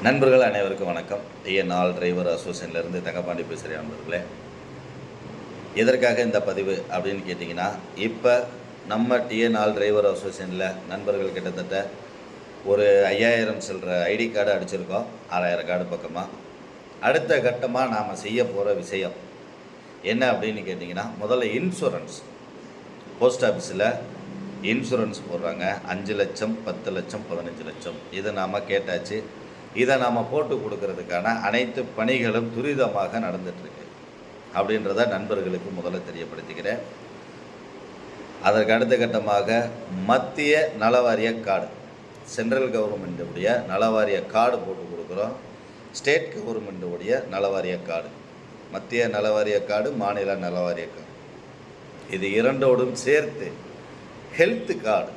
நண்பர்கள் அனைவருக்கும் வணக்கம். டிஎன்ஆல் டிரைவர் அசோசியேஷன்லேருந்து தங்கப்பாண்டி பேசுகிறேன். நண்பர்களே, எதற்காக இந்த பதிவு அப்படின்னு கேட்டிங்கன்னா, இப்போ நம்ம டிஎன்ஆல் டிரைவர் அசோசியேஷனில் நண்பர்கள் கிட்டத்தட்ட ஒரு 5000 சில்லற ஐடி கார்டு அடிச்சிருக்கோம். 6000 கார்டு பக்கமாக. அடுத்த கட்டமாக நாம் செய்ய போகிற விஷயம் என்ன அப்படின்னு கேட்டிங்கன்னா, முதல்ல இன்சூரன்ஸ். போஸ்ட் ஆஃபீஸில் இன்சூரன்ஸ் போடுறாங்க. 5 லட்சம், 10 லட்சம், 15 லட்சம். இதை நாம் கேட்டாச்சு. இதை நாம் போட்டு கொடுக்கறதுக்கான அனைத்து பணிகளும் துரிதமாக நடந்துகிட்ருக்கு அப்படின்றத நண்பர்களுக்கு முதல்ல தெரியப்படுத்திக்கிறேன். அதற்கு அடுத்த கட்டமாக மத்திய நலவாரிய கார்டு, சென்ட்ரல் கவர்மெண்ட்டுடைய நலவாரிய கார்டு போட்டு கொடுக்குறோம். ஸ்டேட் கவர்மெண்ட்டுடைய நலவாரிய கார்டு, மத்திய நலவாரிய கார்டு, மாநில நலவாரிய கார்டு, இது இரண்டோடும் சேர்த்து ஹெல்த் கார்டு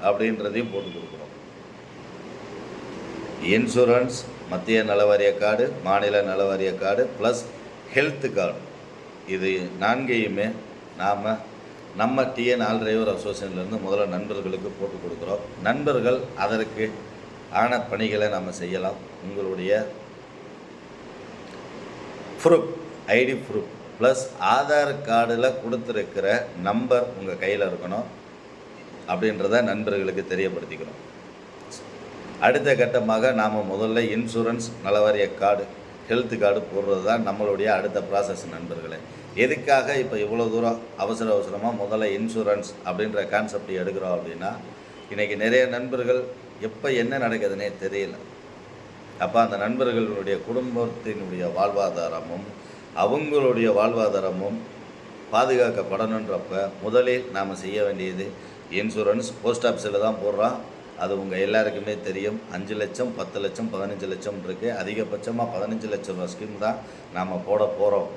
அப்படின்றதையும் போட்டு கொடுக்குறோம். இன்சூரன்ஸ், மத்திய நலவாரிய கார்டு, மாநில நலவாரிய கார்டு ப்ளஸ் ஹெல்த் கார்டு, இது நான்கையுமே நாம் நம்ம டிஎன்ஆல் டிரைவர் அசோசியேஷன்லேருந்து முதல்ல நண்பர்களுக்கு போட்டு கொடுக்குறோம். நண்பர்கள் அதற்கு ஆன பணிகளை நம்ம செய்யலாம். உங்களுடைய proof, ID proof plus Aadhaar கார்டில் கொடுத்துருக்கிற நம்பர் உங்கள் கையில் இருக்கணும் அப்படின்றத நண்பர்களுக்கு தெரியப்படுத்திக்கிறோம். அடுத்த கட்டமாக நாம் முதல்ல இன்சூரன்ஸ், நலவாரிய கார்டு, ஹெல்த் கார்டு போடுறது தான் நம்மளுடைய அடுத்த ப்ராசஸ். நண்பர்களே, எதுக்காக இப்போ இவ்வளோ தூரம் அவசரமாக முதல்ல இன்சூரன்ஸ் அப்படின்ற கான்செப்ட் எடுக்கிறோம் அப்படின்னா, இன்றைக்கி நிறைய நண்பர்கள் எப்போ என்ன நடக்குதுன்னே தெரியல. அப்போ அந்த நண்பர்களுடைய குடும்பத்தினுடைய வாழ்வாதாரமும் அவங்களுடைய வாழ்வாதாரமும் பாதுகாக்கப்படணுன்றப்ப முதலில் நாம் செய்ய வேண்டியது இன்சூரன்ஸ். போஸ்ட் ஆஃபீஸில் தான் போடுறோம். அது உங்கள் எல்லாருக்குமே தெரியும். 5 லட்சம், 10 லட்சம், 15 லட்சம் இருக்குது. அதிகபட்சமாக 15 லட்சம் ரூபா ஸ்கீம் தான் நாம் போட போகிறோம்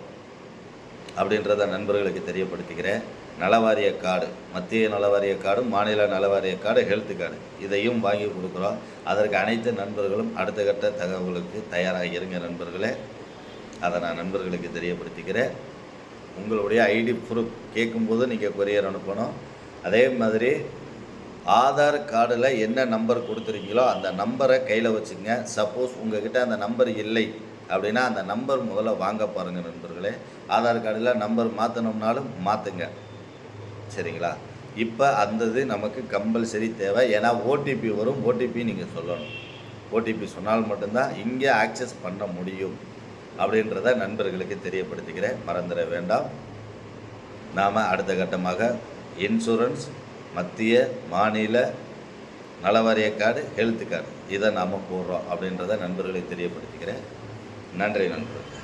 அப்படின்றத நண்பர்களுக்கு தெரியப்படுத்திக்கிறேன். நலவாரிய கார்டு, மத்திய நலவாரிய கார்டு, மாநில நலவாரிய கார்டு, ஹெல்த் கார்டு, இதையும் வாங்கி கொடுக்குறோம். அதற்கு அனைத்து நண்பர்களும் அடுத்த கட்ட தகவலுக்கு தயாராக இருங்க நண்பர்களே. அதை நான் நண்பர்களுக்கு தெரியப்படுத்திக்கிறேன். உங்களுடைய ஐடி ப்ரூஃப் கேட்கும்போது நீங்கள் கொரியர் அனுப்பணும். அதே மாதிரி ஆதார் கார்டில் என்ன நம்பர் கொடுத்துருக்கீங்களோ அந்த நம்பரை கையில் வச்சுங்க. சப்போஸ் உங்கள்கிட்ட அந்த நம்பர் இல்லை அப்படின்னா அந்த நம்பர் முதல்ல வாங்க பாருங்கள் நண்பர்களே. ஆதார் கார்டில் நம்பர் மாற்றணும்னாலும் மாற்றுங்க, சரிங்களா? இப்போ அந்த இது நமக்கு கம்பல்சரி தேவை. ஏன்னா ஓடிபி வரும். ஓடிபி நீங்கள் சொல்லணும். ஓடிபி சொன்னால் மட்டும்தான் இங்கே ஆக்சஸ் பண்ண முடியும் அப்படின்றத நண்பர்களுக்கு தெரியப்படுத்திக்கிறேன். மறந்துட வேண்டாம். நாம் அடுத்த கட்டமாக இன்சூரன்ஸ், மத்திய மாநில நலவாரிய கார்டு, ஹெல்த் கார்டு, இதை நாம் போடுறோம் அப்படின்றத நண்பர்களை தெரியப்படுத்திக்கிறேன். நன்றி நண்பர்கள்.